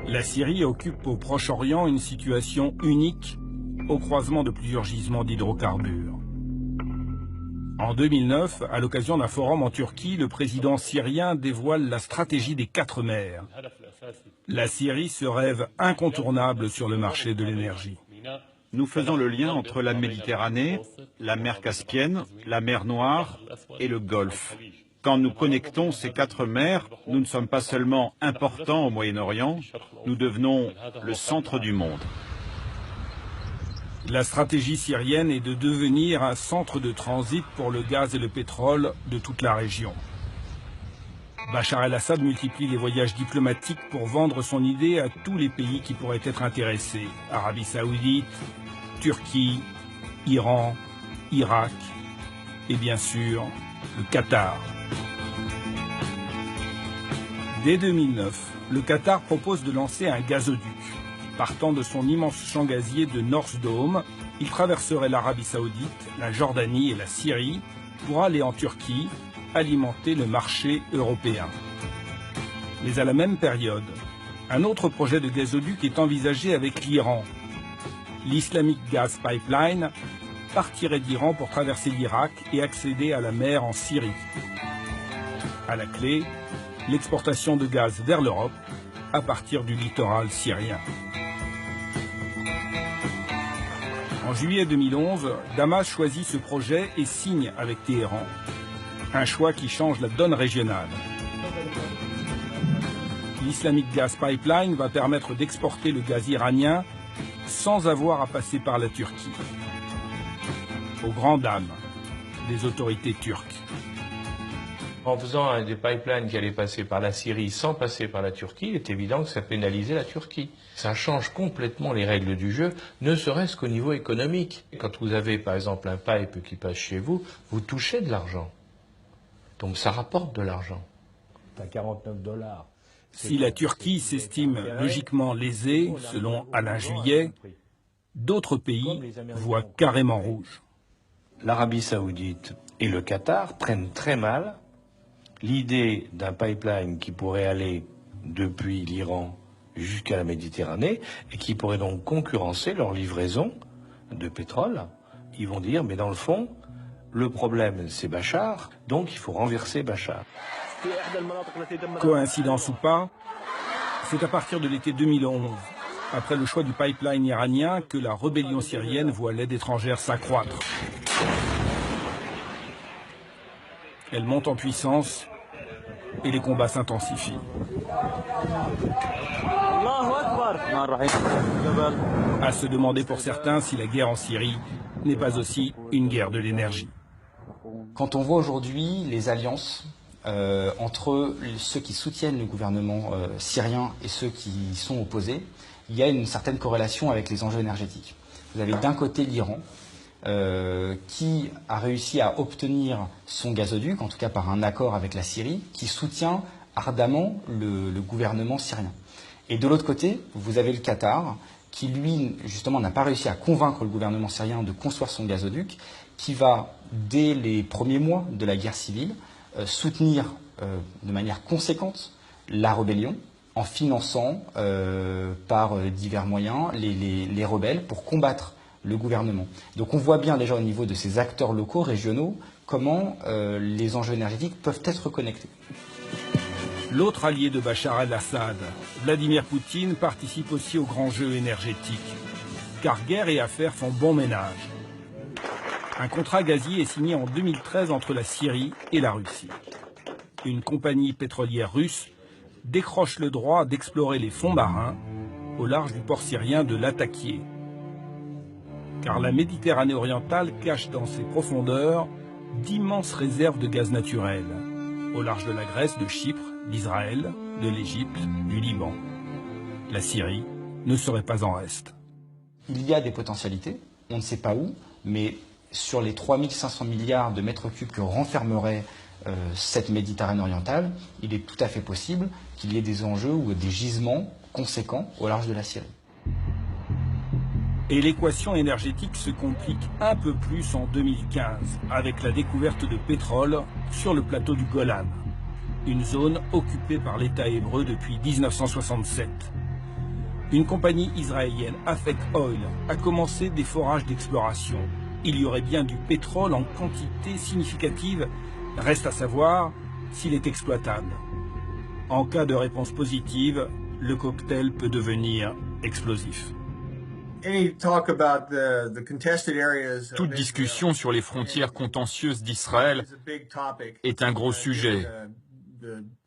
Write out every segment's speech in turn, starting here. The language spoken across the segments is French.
La Syrie occupe au Proche-Orient une situation unique au croisement de plusieurs gisements d'hydrocarbures. En 2009, à l'occasion d'un forum en Turquie, le président syrien dévoile la stratégie des 4 mers. La Syrie se rêve incontournable sur le marché de l'énergie. Nous faisons le lien entre la Méditerranée, la mer Caspienne, la mer Noire et le Golfe. Quand nous connectons ces 4 mers, nous ne sommes pas seulement importants au Moyen-Orient, nous devenons le centre du monde. La stratégie syrienne est de devenir un centre de transit pour le gaz et le pétrole de toute la région. Bachar el-Assad multiplie les voyages diplomatiques pour vendre son idée à tous les pays qui pourraient être intéressés. Arabie Saoudite, Turquie, Iran, Irak et bien sûr le Qatar. Dès 2009, le Qatar propose de lancer un gazoduc. Partant de son immense champ gazier de North Dome, il traverserait l'Arabie Saoudite, la Jordanie et la Syrie pour aller en Turquie alimenter le marché européen. Mais à la même période, un autre projet de gazoduc est envisagé avec l'Iran. L'Islamic Gas Pipeline partirait d'Iran pour traverser l'Irak et accéder à la mer en Syrie. À la clé, l'exportation de gaz vers l'Europe à partir du littoral syrien. En juillet 2011, Damas choisit ce projet et signe avec Téhéran. Un choix qui change la donne régionale. L'Islamic Gas Pipeline va permettre d'exporter le gaz iranien sans avoir à passer par la Turquie. Aux grandes dames des autorités turques. En faisant des pipelines qui allaient passer par la Syrie sans passer par la Turquie, il est évident que ça pénalisait la Turquie. Ça change complètement les règles du jeu, ne serait-ce qu'au niveau économique. Quand vous avez par exemple un pipe qui passe chez vous, vous touchez de l'argent. Donc ça rapporte de l'argent. À 49 $. Si la Turquie s'estime logiquement lésée, selon Alain Juillet, d'autres pays voient carrément rouge. L'Arabie Saoudite et le Qatar prennent très mal l'idée d'un pipeline qui pourrait aller depuis l'Iran jusqu'à la Méditerranée et qui pourrait donc concurrencer leur livraison de pétrole. Ils vont dire, mais dans le fond, le problème c'est Bachar, donc il faut renverser Bachar. Coïncidence ou pas, c'est à partir de l'été 2011, après le choix du pipeline iranien, que la rébellion syrienne voit l'aide étrangère s'accroître. Elle monte en puissance et les combats s'intensifient. À se demander pour certains si la guerre en Syrie n'est pas aussi une guerre de l'énergie. Quand on voit aujourd'hui les alliances entre ceux qui soutiennent le gouvernement syrien et ceux qui y sont opposés, il y a une certaine corrélation avec les enjeux énergétiques. Vous avez d'un côté l'Iran, qui a réussi à obtenir son gazoduc, en tout cas par un accord avec la Syrie, qui soutient ardemment le gouvernement syrien. Et de l'autre côté, vous avez le Qatar, qui lui, justement, n'a pas réussi à convaincre le gouvernement syrien de construire son gazoduc, qui va, dès les premiers mois de la guerre civile, soutenir de manière conséquente la rébellion, en finançant par divers moyens les rebelles pour combattre le gouvernement. Donc on voit bien déjà au niveau de ces acteurs locaux, régionaux, comment les enjeux énergétiques peuvent être connectés. L'autre allié de Bachar el-Assad, Vladimir Poutine, participe aussi au grand jeu énergétique. Car guerre et affaires font bon ménage. Un contrat gazier est signé en 2013 entre la Syrie et la Russie. Une compagnie pétrolière russe décroche le droit d'explorer les fonds marins au large du port syrien de Latakia. Car la Méditerranée orientale cache dans ses profondeurs d'immenses réserves de gaz naturel, au large de la Grèce, de Chypre, d'Israël, de l'Égypte, du Liban. La Syrie ne serait pas en reste. Il y a des potentialités, on ne sait pas où, mais sur les 3500 milliards de mètres cubes que renfermerait cette Méditerranée orientale, il est tout à fait possible qu'il y ait des enjeux ou des gisements conséquents au large de la Syrie. Et l'équation énergétique se complique un peu plus en 2015 avec la découverte de pétrole sur le plateau du Golan, une zone occupée par l'État hébreu depuis 1967. Une compagnie israélienne, Afek Oil, a commencé des forages d'exploration. Il y aurait bien du pétrole en quantité significative. Reste à savoir s'il est exploitable. En cas de réponse positive, le cocktail peut devenir explosif. Toute discussion sur les frontières contentieuses d'Israël est un gros sujet,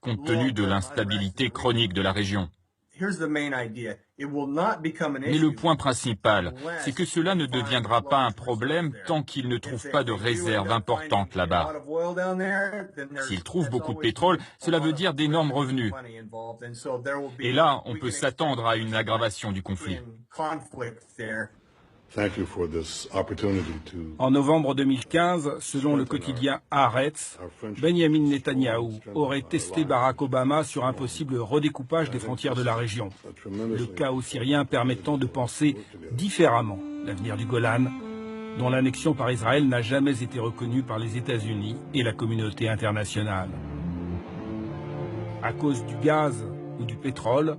compte tenu de l'instabilité chronique de la région. Mais le point principal, c'est que cela ne deviendra pas un problème tant qu'ils ne trouvent pas de réserves importantes là-bas. S'ils trouvent beaucoup de pétrole, cela veut dire d'énormes revenus. Et là, on peut s'attendre à une aggravation du conflit. En novembre 2015, selon le quotidien Haaretz, Benjamin Netanyahou aurait testé Barack Obama sur un possible redécoupage des frontières de la région. Le chaos syrien permettant de penser différemment l'avenir du Golan, dont l'annexion par Israël n'a jamais été reconnue par les États-Unis et la communauté internationale. À cause du gaz ou du pétrole,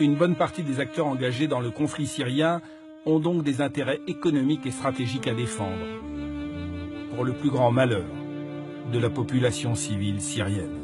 une bonne partie des acteurs engagés dans le conflit syrien ont donc des intérêts économiques et stratégiques à défendre, pour le plus grand malheur de la population civile syrienne.